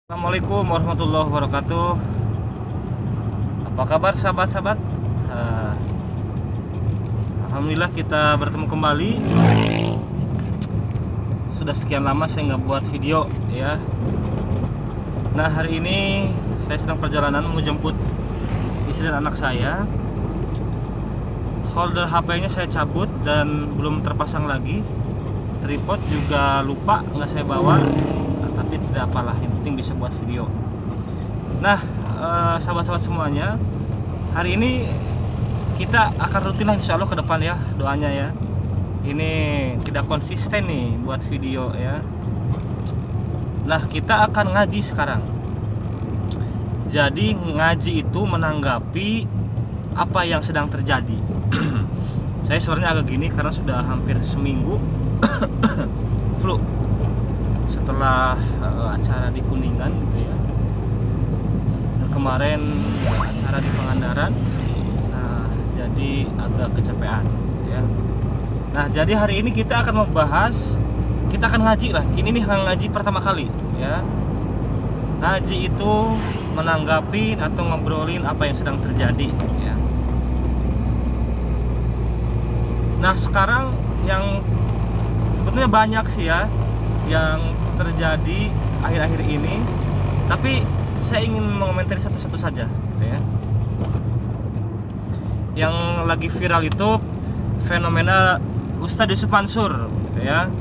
Assalamualaikum warahmatullahi wabarakatuh. Apa kabar sahabat-sahabat? Alhamdulillah kita bertemu kembali. Sudah sekian lama saya nggak buat video ya. Nah, hari ini saya sedang perjalanan menjemput istri dan anak saya. Holder HP-nya saya cabut dan belum terpasang lagi. Tripod juga lupa nggak saya bawa. Tapi tidak apalah, yang penting bisa buat video. Nah, sahabat-sahabat semuanya, hari ini kita akan rutin lah insya Allah ke depan ya, doanya ya. Ini tidak konsisten nih buat video ya. Nah, kita akan ngaji sekarang. Jadi ngaji itu menanggapi apa yang sedang terjadi. Saya suaranya agak gini karena sudah hampir seminggu flu setelah acara di Kuningan gitu ya. Dan kemarin acara di Pangandaran, nah jadi agak kecapean ya. Nah, jadi hari ini kita akan membahas, kita akan ngaji lah. Ini nih ngaji pertama kali ya. Ngaji itu menanggapi atau ngobrolin apa yang sedang terjadi ya. Nah, sekarang yang sebetulnya banyak sih ya yang terjadi akhir-akhir ini, tapi saya ingin mengomentari satu-satu saja gitu ya. Yang lagi viral itu fenomena Ustadz Yusuf Mansur gitu ya.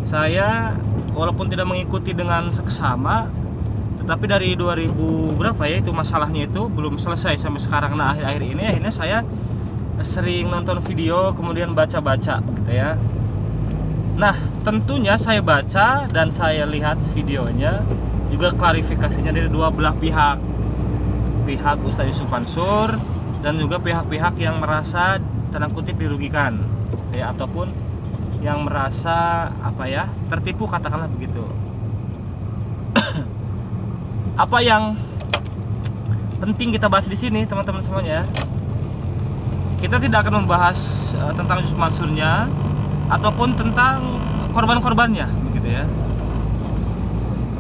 Saya walaupun tidak mengikuti dengan seksama, tetapi dari 2000 berapa ya itu masalahnya itu belum selesai sampai sekarang. Nah, akhir-akhir ini akhirnya saya sering nonton video kemudian baca-baca gitu ya. Nah, tentunya saya baca dan saya lihat videonya juga klarifikasinya dari dua belah pihak. Pihak Ustadz Yusuf Mansur dan juga pihak-pihak yang merasa tanda kutip dirugikan ya, ataupun yang merasa apa ya, tertipu, katakanlah begitu. Apa yang penting kita bahas di sini teman-teman semuanya? Kita tidak akan membahas tentang Yusuf Mansurnya ataupun tentang korban-korbannya begitu ya.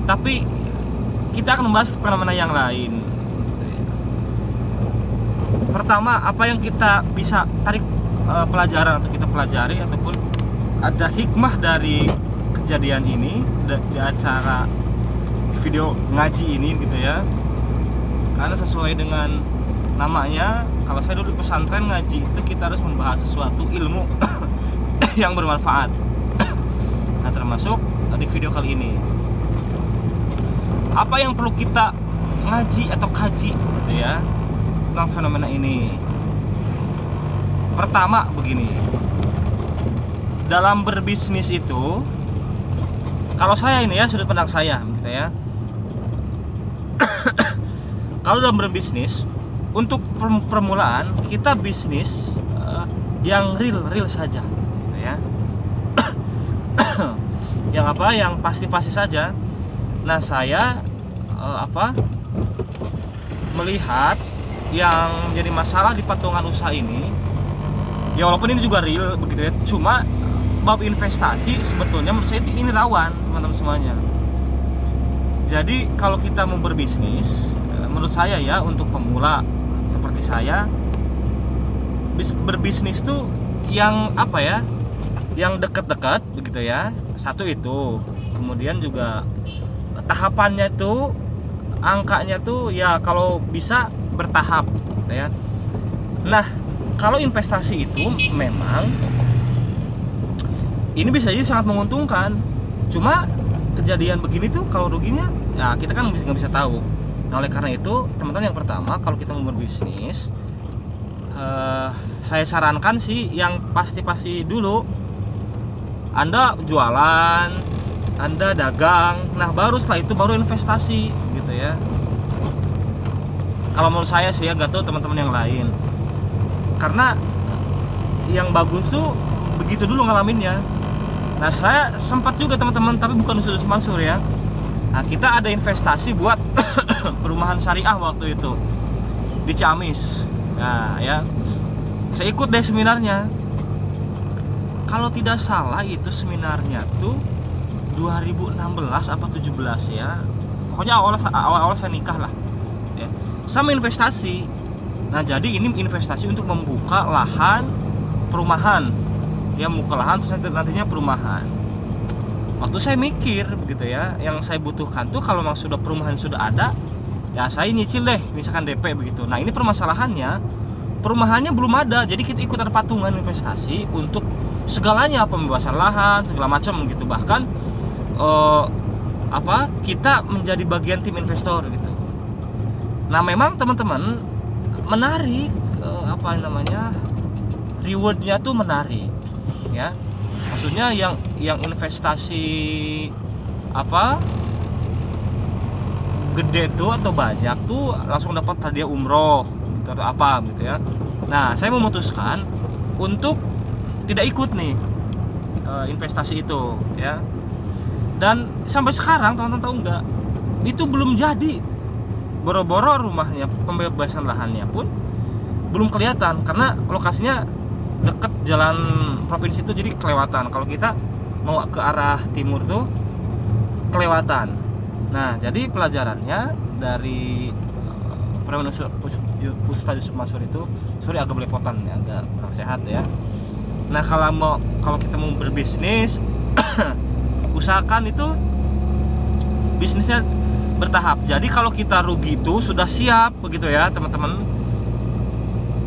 Tapi kita akan membahas fenomena yang lain. Pertama, apa yang kita bisa tarik pelajaran atau kita pelajari ataupun ada hikmah dari kejadian ini di acara video ngaji ini gitu ya. Karena sesuai dengan namanya, kalau saya dulu di pesantren ngaji itu kita harus membahas sesuatu ilmu yang bermanfaat. Nah, termasuk di video kali ini, apa yang perlu kita ngaji atau kaji gitu ya tentang fenomena ini. Pertama begini, dalam berbisnis itu, kalau saya ini ya, sudut pandang saya gitu ya. Kalau dalam berbisnis, untuk permulaan kita bisnis yang real saja gitu ya. Yang apa, yang pasti-pasti saja. Nah, saya melihat yang menjadi masalah di patungan usaha ini ya, walaupun ini juga real begitu ya, cuma bab investasi sebetulnya menurut saya ini rawan teman-teman semuanya. Jadi kalau kita mau berbisnis, menurut saya ya, untuk pemula seperti saya, berbisnis tuh yang apa ya, yang dekat-dekat begitu ya. Satu itu, kemudian juga tahapannya tuh, angkanya tuh ya kalau bisa bertahap gitu ya. Nah, kalau investasi itu memang ini bisa jadi sangat menguntungkan. Cuma kejadian begini tuh kalau ruginya ya kita kan nggak bisa tahu. Nah, oleh karena itu teman-teman, yang pertama kalau kita mau berbisnis, saya sarankan sih yang pasti-pasti dulu. Anda jualan, Anda dagang, nah baru setelah itu baru investasi gitu ya. Kalau menurut saya sih ya, gak tahu teman-teman yang lain. Karena yang bagus tuh begitu dulu ngalaminnya. Nah, saya sempat juga teman-teman, tapi bukan Yusuf Mansur ya. Nah, kita ada investasi buat perumahan syariah waktu itu di Ciamis. Nah ya, saya ikut deh seminarnya. Kalau tidak salah itu seminarnya tuh 2016 apa 17 ya. pokoknya awal saya nikah lah ya, sama investasi. Nah jadi ini investasi untuk membuka lahan perumahan ya, membuka lahan terus nantinya perumahan. Waktu saya mikir begitu ya, yang saya butuhkan tuh kalau memang sudah perumahan sudah ada ya saya nyicil deh misalkan DP begitu. Nah ini permasalahannya, perumahannya belum ada, jadi kita ikut ada patungan investasi untuk segalanya, pembebasan lahan segala macam gitu, bahkan kita menjadi bagian tim investor gitu. Nah memang teman-teman menarik, rewardnya tuh menarik ya, maksudnya yang investasi gede tuh atau banyak tuh langsung dapat hadiah umroh gitu, atau apa gitu ya. Nah saya memutuskan untuk tidak ikut nih investasi itu ya, dan sampai sekarang teman-teman tahu nggak, itu belum jadi. Boro-boro rumahnya, pembebasan lahannya pun belum kelihatan karena lokasinya deket jalan provinsi itu, jadi kelewatan. Kalau kita mau ke arah timur tuh kelewatan. Nah jadi pelajarannya dari Ustadz Yusuf Mansur itu, sorry agak belepotan ya, agak kurang sehat ya. Nah kalau kita mau berbisnis usahakan itu bisnisnya bertahap. Jadi kalau kita rugi itu sudah siap begitu ya teman-teman.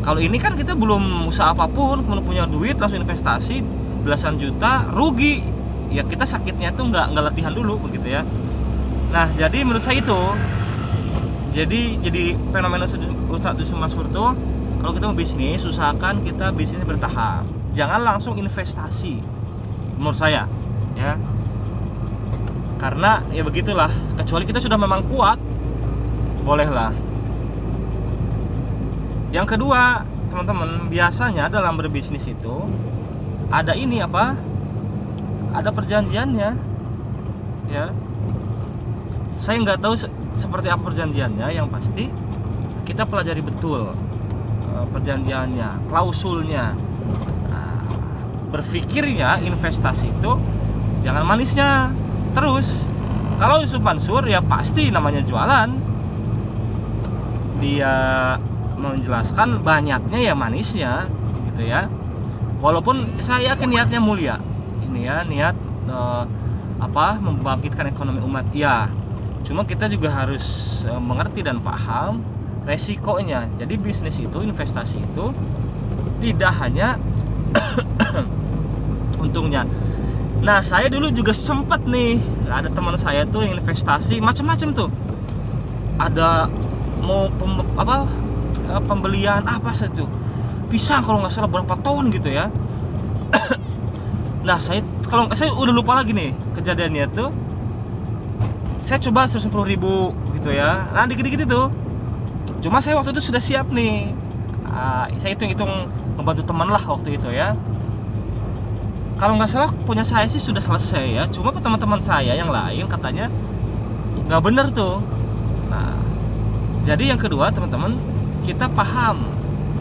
Kalau ini kan kita belum usaha apapun, belum punya duit langsung investasi belasan juta rugi, ya kita sakitnya tuh nggak latihan dulu begitu ya. Nah jadi menurut saya itu jadi fenomena Ustadz Yusuf Mansur tuh, kalau kita mau bisnis usahakan kita bisnisnya bertahap, jangan langsung investasi menurut saya ya. Karena ya begitulah, kecuali kita sudah memang kuat, bolehlah. Yang kedua teman-teman, biasanya dalam berbisnis itu ada ada perjanjiannya ya. Saya nggak tahu seperti apa perjanjiannya, yang pasti kita pelajari betul perjanjiannya, klausulnya. Nah, berpikirnya investasi itu jangan manisnya terus. Kalau Yusuf Mansur ya pasti namanya jualan, dia menjelaskan banyaknya ya manisnya gitu ya. Walaupun saya yakin niatnya mulia ini ya, niat membangkitkan ekonomi umat ya, cuma kita juga harus mengerti dan paham resikonya. Jadi bisnis itu, investasi itu tidak hanya untungnya. Nah saya dulu juga sempat nih, ada teman saya tuh yang investasi macam-macam tuh, ada mau pembelian apa sih tuh pisang kalau nggak salah berapa ton gitu ya. Nah saya udah lupa lagi nih kejadiannya tuh, saya coba 110.000 gitu ya. Nah dikit-dikit itu, cuma saya waktu itu sudah siap nih, saya hitung membantu teman lah waktu itu ya. Kalau nggak salah punya saya sih sudah selesai ya, cuma teman-teman saya yang lain katanya nggak bener tuh. Nah jadi yang kedua teman-teman, kita paham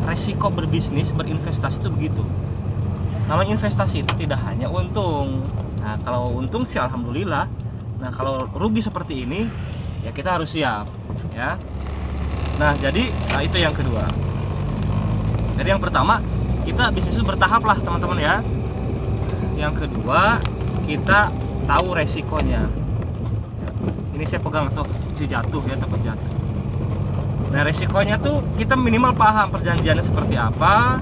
resiko berbisnis, berinvestasi itu begitu. Namanya investasi itu tidak hanya untung. Nah kalau untung sih alhamdulillah. Nah kalau rugi seperti ini ya kita harus siap ya. Nah jadi itu yang kedua. Jadi yang pertama, kita bisnis itu bertahap lah teman-teman ya. Yang kedua, kita tahu resikonya. Ini saya pegang tuh, si jatuh ya, takut jatuh. Nah resikonya tuh kita minimal paham perjanjiannya seperti apa.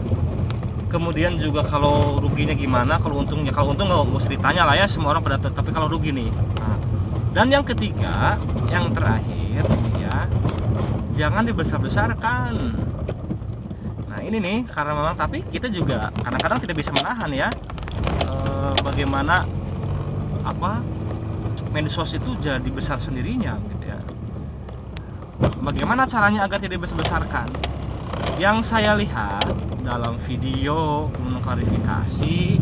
Kemudian juga kalau ruginya gimana, kalau untungnya. Kalau untung nggak usah ditanya lah ya, semua orang pada. Tapi kalau rugi nih. Nah, dan yang ketiga, yang terakhir ya, jangan dibesar-besarkan. Nah ini nih, karena memang tapi kita juga kadang-kadang tidak bisa menahan ya. Bagaimana medsos itu jadi besar sendirinya gitu ya. Bagaimana caranya agar tidak besar-besarkan? Yang saya lihat dalam video kemudian klarifikasi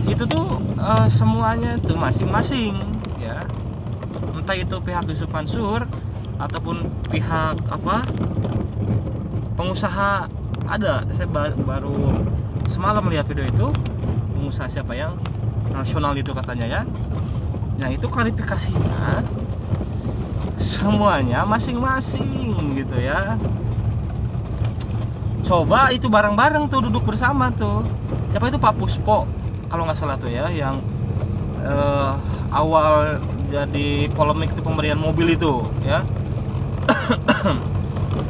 itu tuh semuanya itu masing-masing ya, entah itu pihak Yusuf Mansur ataupun pihak pengusaha. Ada, saya baru semalam melihat video itu, pengusaha siapa yang nasional itu katanya ya. Nah itu klarifikasinya semuanya masing-masing gitu ya. Coba itu bareng-bareng tuh, duduk bersama tuh. Siapa itu, Pak Puspo kalau nggak salah tuh ya, yang awal jadi polemik itu pemberian mobil itu ya.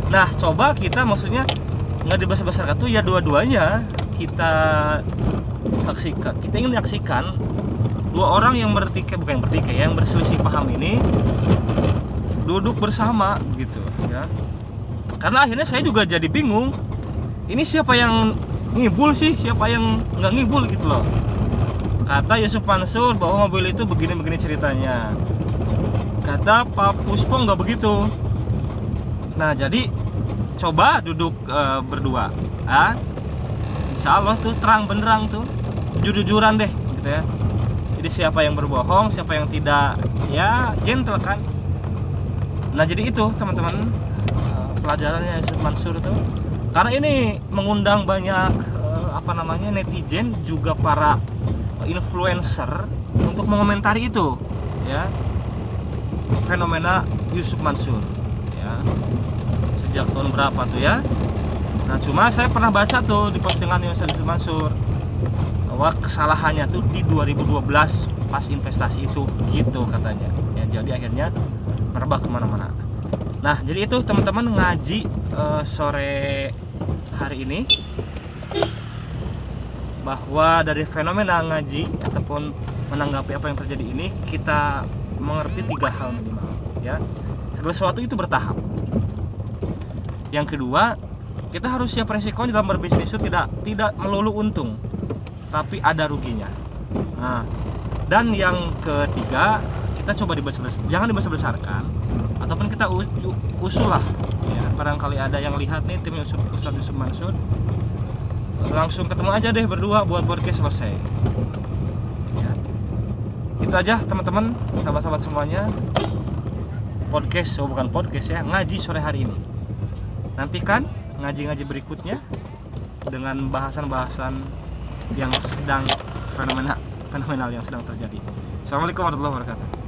Nah coba kita maksudnya nggak dibesar-besarkan tuh ya, dua-duanya kita saksikan. Kita ingin menyaksikan dua orang yang yang berselisih paham ini duduk bersama gitu ya. Karena akhirnya saya juga jadi bingung, ini siapa yang ngibul sih, siapa yang nggak ngibul gitu loh. Kata Yusuf Mansur bahwa mobil itu begini-begini ceritanya, kata Pak Puspo nggak begitu. Nah jadi coba duduk berdua, insya Allah tuh terang benderang tuh, jujur-jujuran deh gitu ya. Jadi siapa yang berbohong, siapa yang tidak, ya gentle kan. Nah jadi itu teman-teman, pelajarannya Yusuf Mansur tuh. Karena ini mengundang banyak netizen, juga para influencer untuk mengomentari itu ya, fenomena Yusuf Mansur ya. Sejak tahun berapa tuh ya. Nah cuma saya pernah baca tuh di postingan Yusuf Mansur bahwa kesalahannya tuh di 2012 pas investasi itu gitu katanya ya. Jadi akhirnya merebak kemana-mana. Nah jadi itu teman-teman, ngaji sore hari ini bahwa dari fenomena ngaji ataupun menanggapi apa yang terjadi ini, kita mengerti 3 hal minimal ya. Segala sesuatu itu bertahap. Yang kedua, kita harus siap resiko dalam berbisnis itu tidak melulu untung, tapi ada ruginya. Nah, dan yang ketiga, kita coba jangan dibesar-besarkan, ataupun kita usul lah ya. Barangkali ada yang lihat nih tim Ustadz Yusuf Mansur, langsung ketemu aja deh berdua buat podcast selesai ya. Itu aja teman-teman, sahabat-sahabat semuanya, bukan podcast ya, ngaji sore hari ini. Nantikan ngaji-ngaji berikutnya dengan bahasan-bahasan yang sedang fenomenal yang sedang terjadi. Assalamualaikum warahmatullahi wabarakatuh.